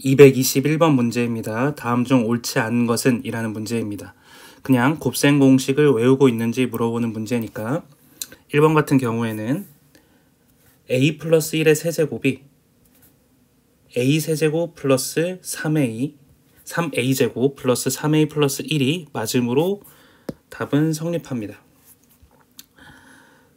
221번 문제입니다. 다음 중 옳지 않은 것은? 이라는 문제입니다. 그냥 곱셈 공식을 외우고 있는지 물어보는 문제니까 1번 같은 경우에는 a 플러스 1의 세제곱이 a 세제곱 플러스 3a 제곱 플러스 3a 플러스 1이 맞으므로 답은 성립합니다.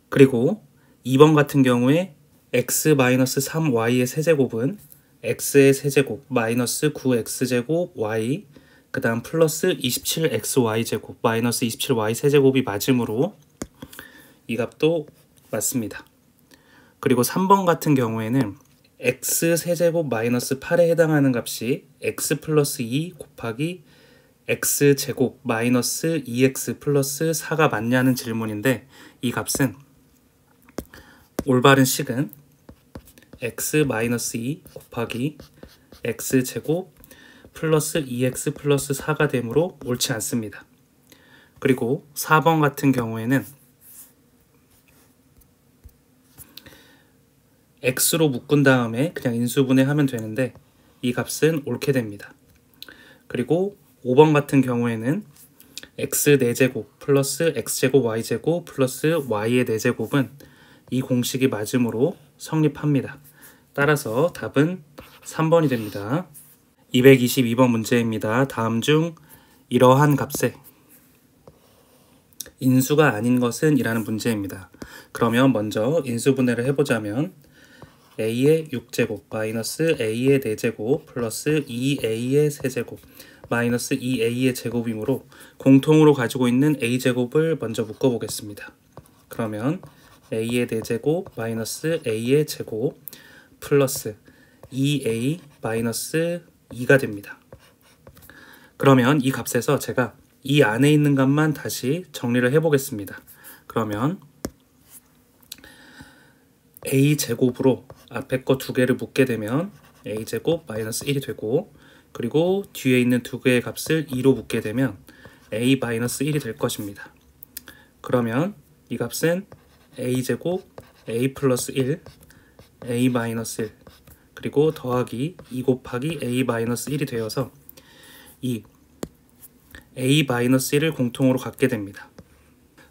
그리고 2번 같은 경우에 x-3y의 세제곱은 x의 세제곱 마이너스 9x제곱 y 그 다음 플러스 27xy제곱 마이너스 27y 세제곱이 맞으므로 이 값도 맞습니다. 그리고 3번 같은 경우에는 x 세제곱 마이너스 8에 해당하는 값이 x 플러스 2 곱하기 x제곱 마이너스 2x 플러스 4가 맞냐는 질문인데 이 값은 올바른 식은 x 마이너스 2 곱하기 x제곱 플러스 2x 플러스 4가 되므로 옳지 않습니다. 그리고 4번 같은 경우에는 x로 묶은 다음에 그냥 인수분해하면 되는데 이 값은 옳게 됩니다. 그리고 5번 같은 경우에는 x 4제곱 플러스 x제곱 y제곱 플러스 y의 4제곱은 이 공식이 맞으므로 성립합니다. 따라서 답은 3번이 됩니다. 222번 문제입니다. 다음 중 이러한 값에 인수가 아닌 것은? 이라는 문제입니다. 그러면 먼저 인수분해를 해보자면 a의 6제곱 마이너스 a의 4제곱 플러스 2a의 세제곱 마이너스 2a의 제곱이므로 공통으로 가지고 있는 a제곱을 먼저 묶어보겠습니다. 그러면 a의 4제곱 마이너스 a의 제곱 플러스 2a 마이너스 2가 됩니다. 그러면 이 값에서 제가 이 안에 있는 값만 다시 정리를 해보겠습니다. 그러면 a제곱으로 앞에 거 두 개를 묶게 되면 a제곱 마이너스 1이 되고 그리고 뒤에 있는 두 개의 값을 2로 묶게 되면 a 마이너스 1이 될 것입니다. 그러면 이 값은 a제곱 a 플러스 1 a 마이너스 1 그리고 더하기 2 곱하기 a 마이너스 1이 되어서 이 a 마이너스 1을 공통으로 갖게 됩니다.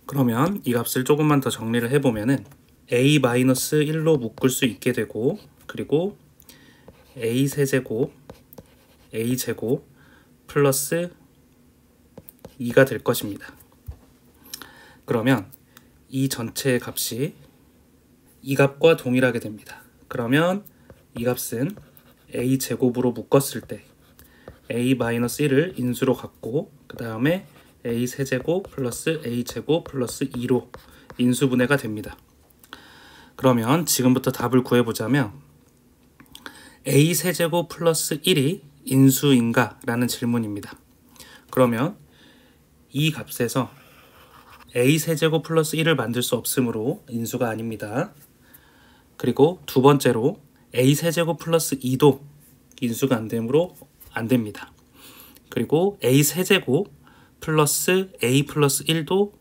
그러면 이 값을 조금만 더 정리를 해보면은 a 마이너스 1로 묶을 수 있게 되고 그리고 a 세제곱 a 제곱 플러스 2가 될 것입니다. 그러면 이 전체의 값이 이 값과 동일하게 됩니다. 그러면 이 값은 a 제곱으로 묶었을 때 a-1을 인수로 갖고 그 다음에 a 세제곱 플러스 a 제곱 플러스 2로 인수분해가 됩니다. 그러면 지금부터 답을 구해보자면 a 세제곱 플러스 1이 인수인가? 라는 질문입니다. 그러면 이 값에서 a 세제곱 플러스 1을 만들 수 없으므로 인수가 아닙니다. 그리고 두 번째로 a 세제곱 플러스 2도 인수가 안 되므로 안 됩니다. 그리고 a 세제곱 플러스 a 플러스 1도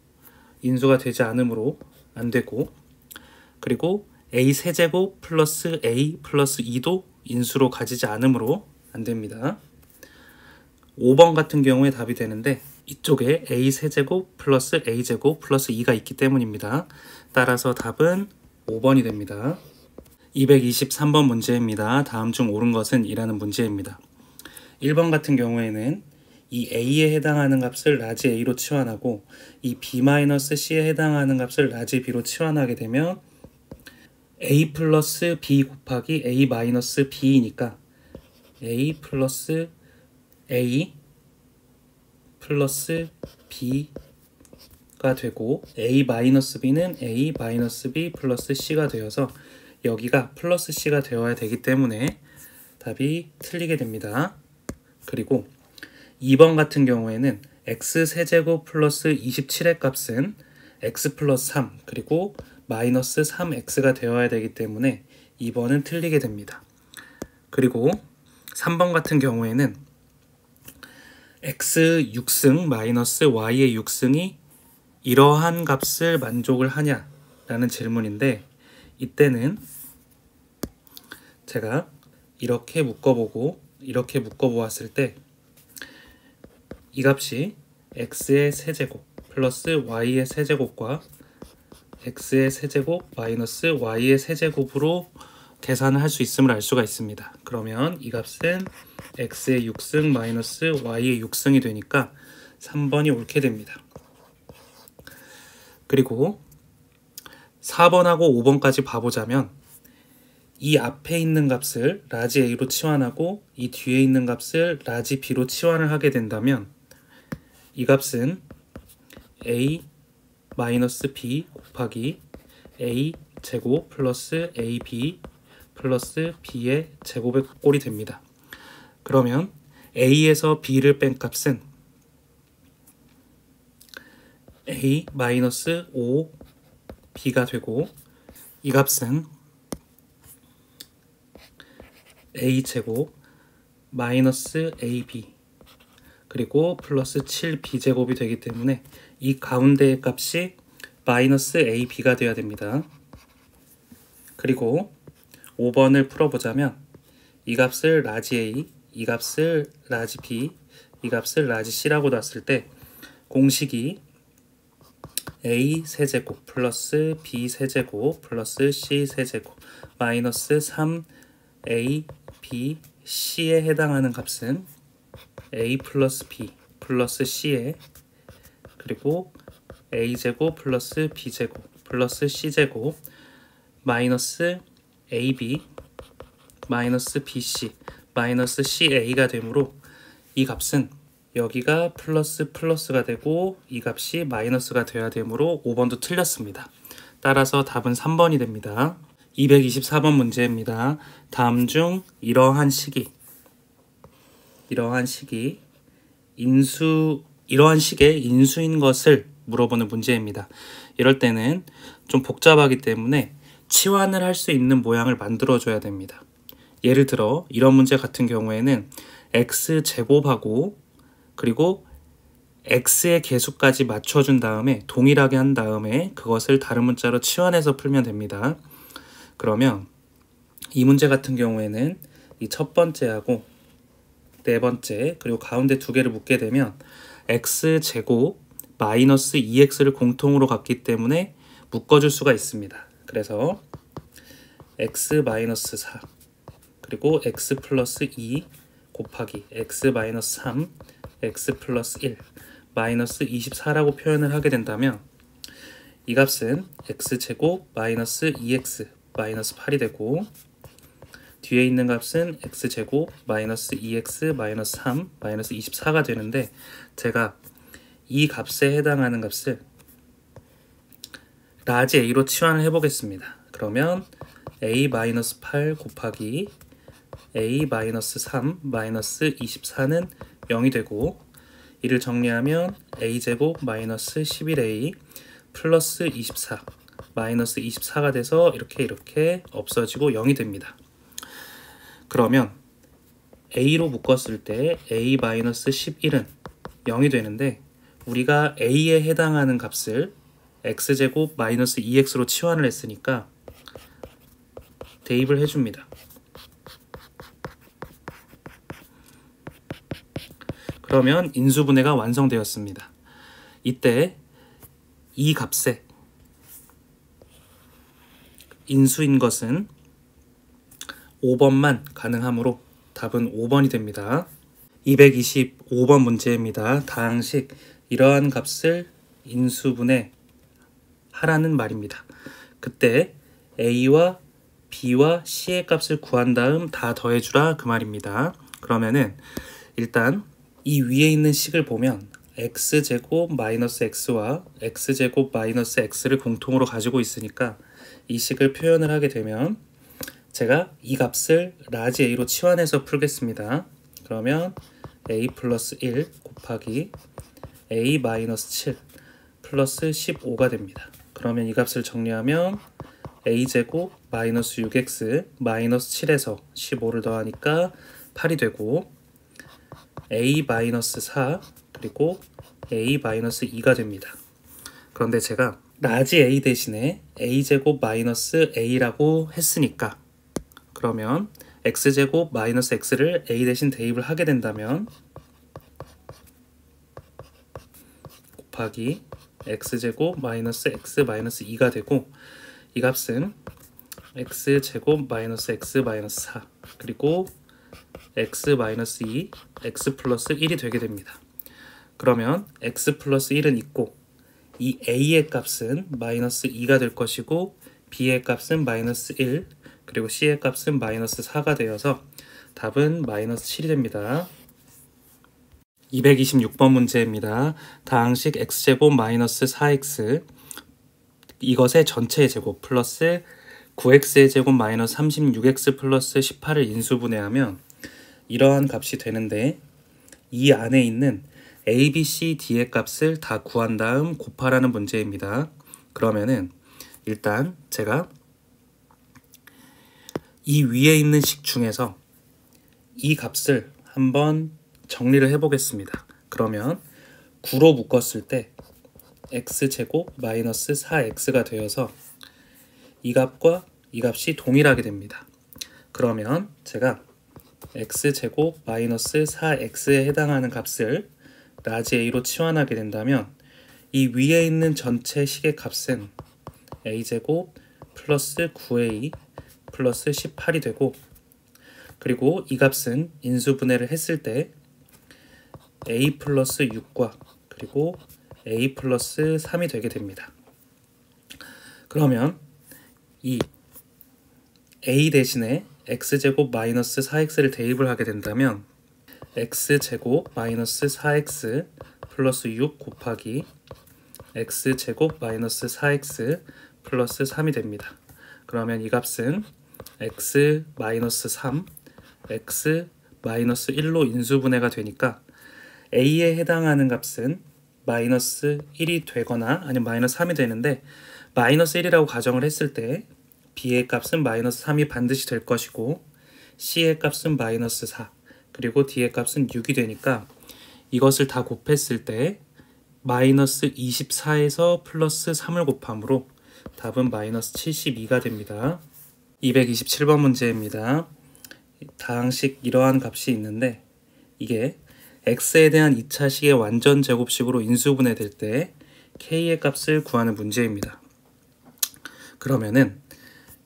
인수가 되지 않으므로 안 되고 그리고 a 세제곱 플러스 a 플러스 2도 인수로 가지지 않으므로 안 됩니다. 5번 같은 경우에 답이 되는데 이쪽에 a 세제곱 플러스 a 제곱 플러스 2가 있기 때문입니다. 따라서 답은 5번이 됩니다. 223번 문제입니다. 다음 중 옳은 것은? 이라는 문제입니다. 1번 같은 경우에는 이 a에 해당하는 값을 라지 a로 치환하고 이 b-c에 해당하는 값을 라지 b로 치환하게 되면 a 플러스 b 곱하기 a 마이너스 b이니까 a 플러스 a 플러스 b가 되고 a 마이너스 b는 a 마이너스 b 플러스 c가 되어서 여기가 플러스 c가 되어야 되기 때문에 답이 틀리게 됩니다. 그리고 2번 같은 경우에는 x 세제곱 플러스 27의 값은 x 플러스 3 그리고 마이너스 3x가 되어야 되기 때문에 2번은 틀리게 됩니다. 그리고 3번 같은 경우에는 x 6승 마이너스 y의 6승이 이러한 값을 만족을 하냐? 라는 질문인데 이때는 제가 이렇게 묶어보고 이렇게 묶어 보았을 때 이 값이 x의 세제곱 플러스 y의 세제곱과 x의 세제곱 마이너스 y의 세제곱으로 계산을 할 수 있음을 알 수가 있습니다. 그러면 이 값은 x의 6승 마이너스 y의 6승이 되니까 3번이 옳게 됩니다. 그리고 4번하고 5번까지 봐보자면 이 앞에 있는 값을 라지 a로 치환하고 이 뒤에 있는 값을 라지 b로 치환을 하게 된다면 이 값은 a 마이너스 b 곱하기 a 제곱 플러스 ab 플러스 b의 제곱의 꼴이 됩니다. 그러면 a에서 b를 뺀 값은 a 마이너스 5b가 되고 이 값은 a 제곱 마이너스 ab 그리고 플러스 7b제곱이 되기 때문에 이 가운데의 값이 마이너스 ab가 되어야 됩니다. 그리고 5번을 풀어보자면 이 값을 라지 a, 이 값을 라지 b, 이 값을 라지 c라고 놨을 때 공식이 a 세제곱 플러스 b 세제곱 플러스 c 세제곱 마이너스 3a, b, c에 해당하는 값은 a 플러스 b 플러스 c에 그리고 a제곱 플러스 b제곱 플러스 c제곱 마이너스 ab 마이너스 bc 마이너스 ca가 되므로 이 값은 여기가 플러스 플러스가 되고 이 값이 마이너스가 되어야 되므로 5번도 틀렸습니다. 따라서 답은 3번이 됩니다. 224번 문제입니다. 다음 중 이러한 식의 인수인 것을 물어보는 문제입니다. 이럴 때는 좀 복잡하기 때문에 치환을 할 수 있는 모양을 만들어줘야 됩니다. 예를 들어 이런 문제 같은 경우에는 x제곱하고 그리고 x의 개수까지 맞춰준 다음에 동일하게 한 다음에 그것을 다른 문자로 치환해서 풀면 됩니다. 그러면 이 문제 같은 경우에는 이 첫 번째하고 네 번째 그리고 가운데 두 개를 묶게 되면 x제곱 마이너스 2x를 공통으로 갖기 때문에 묶어줄 수가 있습니다. 그래서 x 마이너스 4 그리고 x 플러스 2 곱하기 x 마이너스 3 x 플러스 1 마이너스 24라고 표현을 하게 된다면 이 값은 x제곱 마이너스 2x 마이너스 8이 되고 뒤에 있는 값은 x제곱 마이너스 2x 마이너스 3 마이너스 24가 되는데 제가 이 값에 해당하는 값을 라지 a로 치환을 해보겠습니다. 그러면 a 마이너스 8 곱하기 a 마이너스 3 마이너스 24는 0이 되고 이를 정리하면 a제곱 마이너스 11a 플러스 24 마이너스 24가 돼서 이렇게 없어지고 0이 됩니다. 그러면 a로 묶었을 때 a 마이너스 11은 0이 되는데 우리가 a에 해당하는 값을 x제곱 마이너스 2x로 치환을 했으니까 대입을 해줍니다. 그러면 인수분해가 완성되었습니다. 이때 이 값에 인수인 것은 5번만 가능하므로 답은 5번이 됩니다. 225번 문제입니다. 다항식 이러한 값을 인수분해 하라는 말입니다. 그때 a와 b와 c의 값을 구한 다음 다 더해주라 그 말입니다. 그러면은 일단 이 위에 있는 식을 보면 x제곱 마이너스 x와 x제곱 마이너스 x를 공통으로 가지고 있으니까 이 식을 표현을 하게 되면 제가 이 값을 라지 a로 치환해서 풀겠습니다. 그러면 a 플러스 1 곱하기 a 마이너스 7 플러스 15가 됩니다. 그러면 이 값을 정리하면 a제곱 마이너스 6x 마이너스 7에서 15를 더하니까 8이 되고 a 마이너스 4 그리고 a 마이너스 2가 됩니다. 그런데 제가 라지 a 대신에 a제곱 마이너스 a라고 했으니까 그러면 x제곱 마이너스 x를 a 대신 대입을 하게 된다면 곱하기 x제곱 마이너스 x 마이너스 2가 되고, 이 값은 x제곱 마이너스 x 마이너스 4 그리고 x 마이너스 2 x 플러스 1이 되게 됩니다. 그러면 x 플러스 1은 있고 이 a의 값은 마이너스 2가 될 것이고 b의 값은 마이너스 1 그리고 c의 값은 마이너스 4가 되어서 답은 마이너스 7이 됩니다. 226번 문제입니다. 다항식 x제곱 마이너스 4x 이것의 전체의 제곱 플러스 9x의 제곱 마이너스 36x 플러스 18을 인수분해하면 이러한 값이 되는데, 이 안에 있는 a, b, c, d의 값을 다 구한 다음 곱하라는 문제입니다. 그러면은 일단 제가 이 위에 있는 식 중에서 이 값을 한번 정리를 해보겠습니다. 그러면 9로 묶었을 때 x제곱 마이너스 4x가 되어서 이 값과 이 값이 동일하게 됩니다. 그러면 제가 x제곱 마이너스 4x에 해당하는 값을 라지 a로 치환하게 된다면 이 위에 있는 전체 식의 값은 a제곱 플러스 9a 플러스 18이 되고, 그리고 이 값은 인수분해를 했을 때 a 플러스 6과 그리고 a 플러스 3이 되게 됩니다. 그러면 이 a 대신에 x제곱 마이너스 4x를 대입을 하게 된다면 x제곱 마이너스 4x 플러스 6 곱하기 x제곱 마이너스 4x 플러스 3이 됩니다. 그러면 이 값은 x 마이너스 3, x 마이너스 1로 인수분해가 되니까 a에 해당하는 값은 마이너스 1이 되거나 아니면 마이너스 3이 되는데, 마이너스 1이라고 가정을 했을 때 b의 값은 마이너스 3이 반드시 될 것이고 c의 값은 마이너스 4 그리고 d의 값은 6이 되니까 이것을 다 곱했을 때 마이너스 24에서 플러스 3을 곱함으로 답은 마이너스 72가 됩니다. 227번 문제입니다. 다항식 이러한 값이 있는데 이게 x에 대한 2차식의 완전 제곱식으로 인수분해될 때 k의 값을 구하는 문제입니다. 그러면은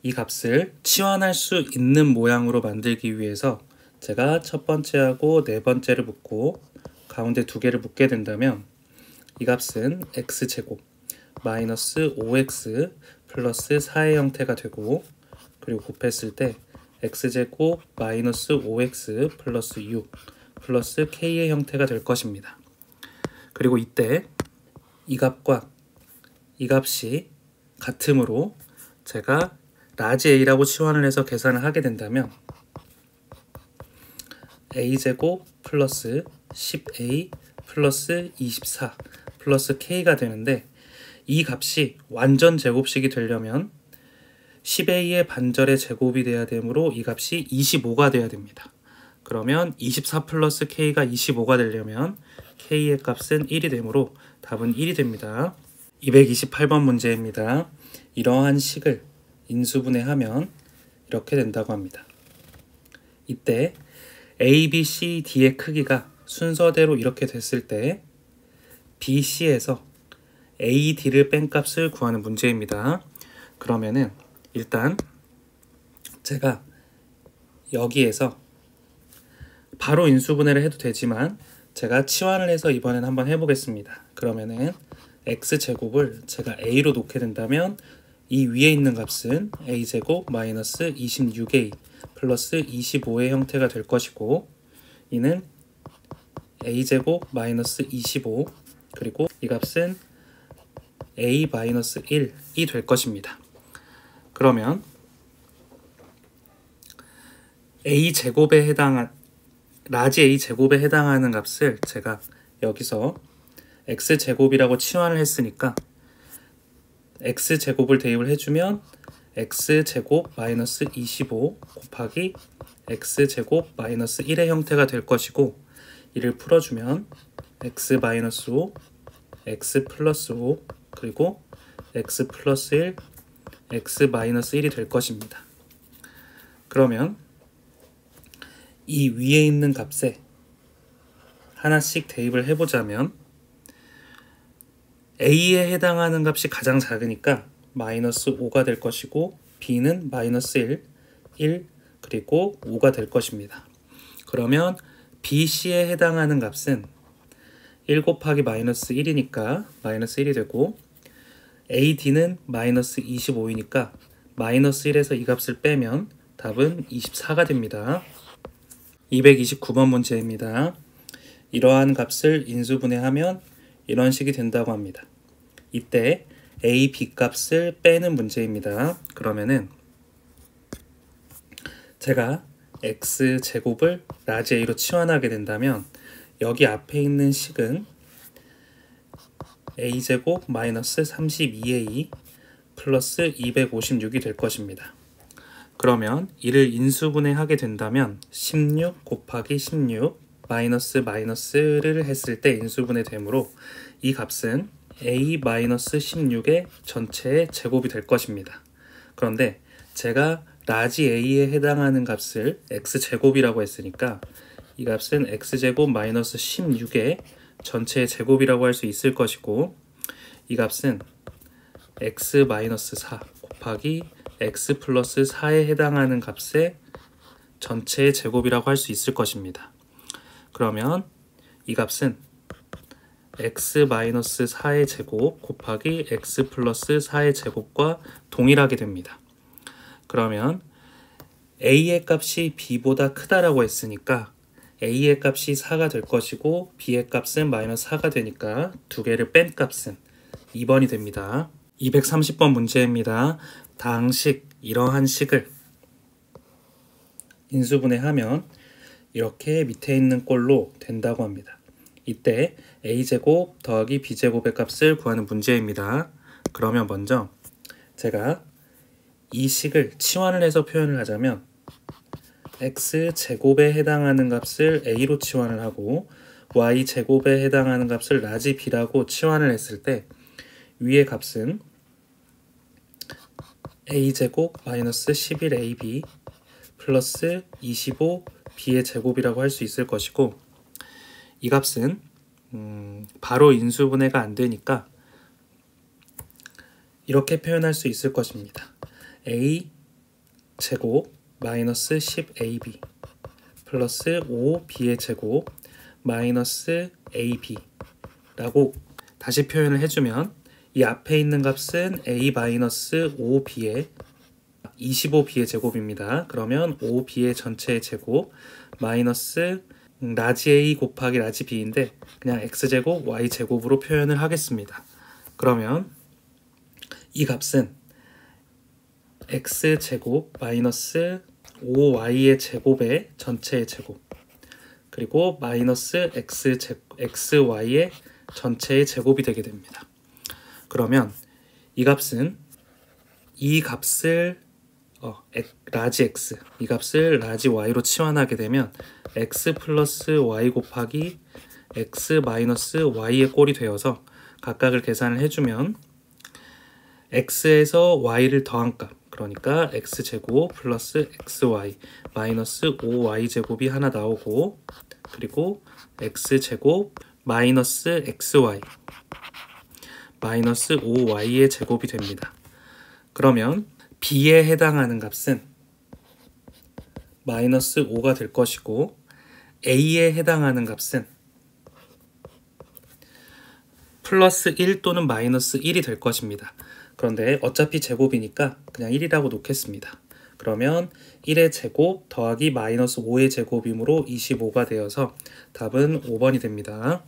이 값을 치환할 수 있는 모양으로 만들기 위해서 제가 첫 번째하고 네 번째를 묶고 가운데 두 개를 묶게 된다면 이 값은 x제곱 마이너스 5x 플러스 4의 형태가 되고, 그리고 곱했을 때 x제곱 마이너스 5x 플러스 6 플러스 k의 형태가 될 것입니다. 그리고 이때 이 값과 이 값이 같으므로 제가 라지 a라고 치환을 해서 계산을 하게 된다면 a제곱 플러스 10a 플러스 24 플러스 k가 되는데, 이 값이 완전 제곱식이 되려면 10a의 반절의 제곱이 돼야 되므로 이 값이 25가 돼야 됩니다. 그러면 24 플러스 k가 25가 되려면 k의 값은 1이 되므로 답은 1이 됩니다. 228번 문제입니다. 이러한 식을 인수분해하면 이렇게 된다고 합니다. 이때 A, B, C, D의 크기가 순서대로 이렇게 됐을 때 B, C에서 A, D를 뺀 값을 구하는 문제입니다. 그러면은 일단 제가 여기에서 바로 인수분해를 해도 되지만 제가 치환을 해서 이번엔 한번 해보겠습니다. 그러면은 x제곱을 제가 a로 놓게 된다면 이 위에 있는 값은 a제곱 마이너스 26a 플러스 25의 형태가 될 것이고, 이는 a제곱 마이너스 25 그리고 이 값은 a 마이너스 1이 될 것입니다. 그러면 a제곱에 해당한 라지 a제곱에 해당하는 값을 제가 여기서 x제곱이라고 치환을 했으니까 x제곱을 대입을 해주면 x제곱 마이너스 25 곱하기 x제곱 마이너스 1의 형태가 될 것이고, 이를 풀어주면 x 마이너스 5, x 플러스 5 그리고 x 플러스 1, x 마이너스 1이 될 것입니다. 그러면 이 위에 있는 값에 하나씩 대입을 해보자면 A에 해당하는 값이 가장 작으니까 마이너스 5가 될 것이고 B는 마이너스 1, 그리고 5가 될 것입니다. 그러면 BC에 해당하는 값은 1 곱하기 마이너스 1이니까 마이너스 1이 되고 AD는 마이너스 25이니까 마이너스 1에서 이 값을 빼면 답은 24가 됩니다. 229번 문제입니다. 이러한 값을 인수분해하면 이런 식이 된다고 합니다. 이때 A, B 값을 빼는 문제입니다. 그러면은 제가 x제곱을 라지 A로 치환하게 된다면 여기 앞에 있는 식은 a제곱 마이너스 32a 플러스 256이 될 것입니다. 그러면 이를 인수분해하게 된다면 16 곱하기 16 마이너스 마이너스를 했을 때 인수분해 되므로 이 값은 a 마이너스 16의 전체의 제곱이 될 것입니다. 그런데 제가 라지 a에 해당하는 값을 x제곱이라고 했으니까 이 값은 x제곱 마이너스 16의 전체의 제곱이라고 할 수 있을 것이고 이 값은 x 마이너스 4 곱하기 x 플러스 4에 해당하는 값의 전체의 제곱이라고 할 수 있을 것입니다. 그러면 이 값은 x 마이너스 4의 제곱 곱하기 x 플러스 4의 제곱과 동일하게 됩니다. 그러면 a의 값이 b보다 크다라고 했으니까 a의 값이 4가 될 것이고 b의 값은 마이너스 4가 되니까 두 개를 뺀 값은 2번이 됩니다. 230번 문제입니다. 다항식 이러한 식을 인수분해하면 이렇게 밑에 있는 꼴로 된다고 합니다. 이때 a제곱 더하기 b제곱의 값을 구하는 문제입니다. 그러면 먼저 제가 이 식을 치환을 해서 표현을 하자면 x제곱에 해당하는 값을 a로 치환을 하고 y제곱에 해당하는 값을 라지 b라고 치환을 했을 때 위의 값은 a제곱 마이너스 11ab 플러스 25b의 제곱이라고 할 수 있을 것이고 이 값은 바로 인수분해가 안 되니까 이렇게 표현할 수 있을 것입니다. a 제곱 마이너스 10ab 플러스 5b의 제곱 마이너스 ab 라고 다시 표현을 해주면 이 앞에 있는 값은 a 마이너스 5b의 25b의 제곱입니다. 그러면 5b의 전체의 제곱 마이너스 라지 a 곱하기 라지 b인데 그냥 x제곱 y제곱으로 표현을 하겠습니다. 그러면 이 값은 x제곱 마이너스 5y의 제곱의 전체의 제곱 그리고 마이너스 xy의 전체의 제곱이 되게 됩니다. 그러면 이 값은 이 값을 라지 x 이 값을 라지 y로 치환하게 되면 x 플러스 y 곱하기 x 마이너스 y의 꼴이 되어서 각각을 계산을 해주면 x에서 y를 더한 값 그러니까 x제곱 플러스 xy 마이너스 5y제곱이 하나 나오고 그리고 x제곱 마이너스 xy 마이너스 5y의 제곱이 됩니다. 그러면 b에 해당하는 값은 마이너스 5가 될 것이고 a에 해당하는 값은 플러스 1 또는 마이너스 1이 될 것입니다. 그런데 어차피 제곱이니까 그냥 1이라고 놓겠습니다. 그러면 1의 제곱 더하기 마이너스 5의 제곱이므로 25가 되어서 답은 5번이 됩니다.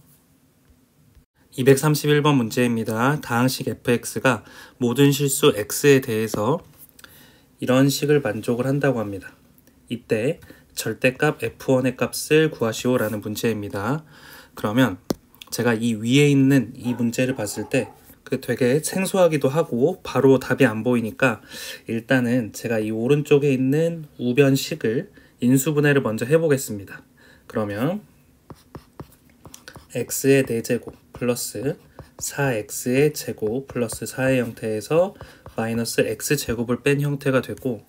231번 문제입니다. 다항식 fx가 모든 실수 x에 대해서 이런 식을 만족을 한다고 합니다. 이때 절대값 f1의 값을 구하시오 라는 문제입니다. 그러면 제가 이 위에 있는 이 문제를 봤을 때 되게 생소하기도 하고 바로 답이 안 보이니까 일단은 제가 이 오른쪽에 있는 우변식을 인수분해를 먼저 해보겠습니다. 그러면 x의 4제곱 플러스 4x의 제곱 플러스 4의 형태에서 마이너스 x제곱을 뺀 형태가 되고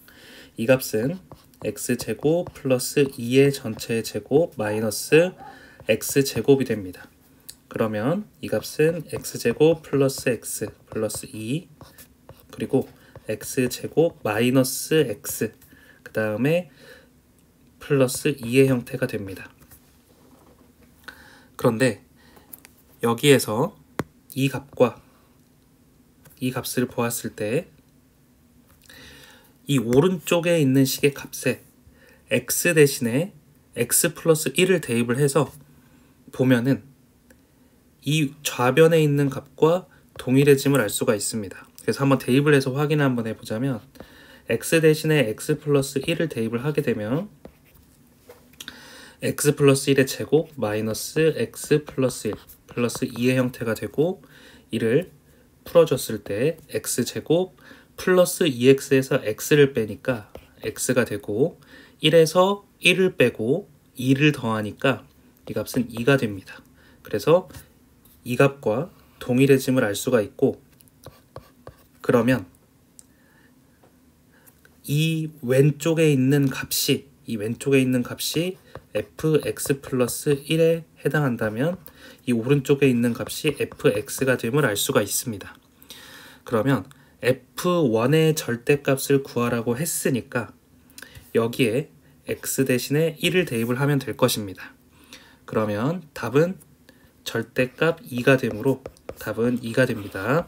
이 값은 x제곱 플러스 2의 전체 제곱 마이너스 x제곱이 됩니다. 그러면 이 값은 x제곱 플러스 x 플러스 2 그리고 x제곱 마이너스 x 그 다음에 플러스 2의 형태가 됩니다. 그런데 여기에서 이 값과 이 값을 보았을 때 이 오른쪽에 있는 식의 값에 x 대신에 x 플러스 1을 대입을 해서 보면은 이 좌변에 있는 값과 동일해짐을 알 수가 있습니다. 그래서 한번 대입을 해서 확인을 한번 해보자면 x 대신에 x 플러스 1을 대입을 하게 되면 x 플러스 1의 제곱 마이너스 x 플러스 1 플러스 2의 형태가 되고 이를 풀어줬을 때 x제곱 플러스 2x에서 x를 빼니까 x가 되고 1에서 1을 빼고 2를 더하니까 이 값은 2가 됩니다. 그래서 이 값과 동일해짐을 알 수가 있고 그러면 이 왼쪽에 있는 값이 fx 플러스 1에 해당한다면 이 오른쪽에 있는 값이 fx가 됨을 알 수가 있습니다. 그러면 f1의 절대값을 구하라고 했으니까 여기에 x 대신에 1을 대입을 하면 될 것입니다. 그러면 답은 절대값 2가 되므로 답은 2가 됩니다.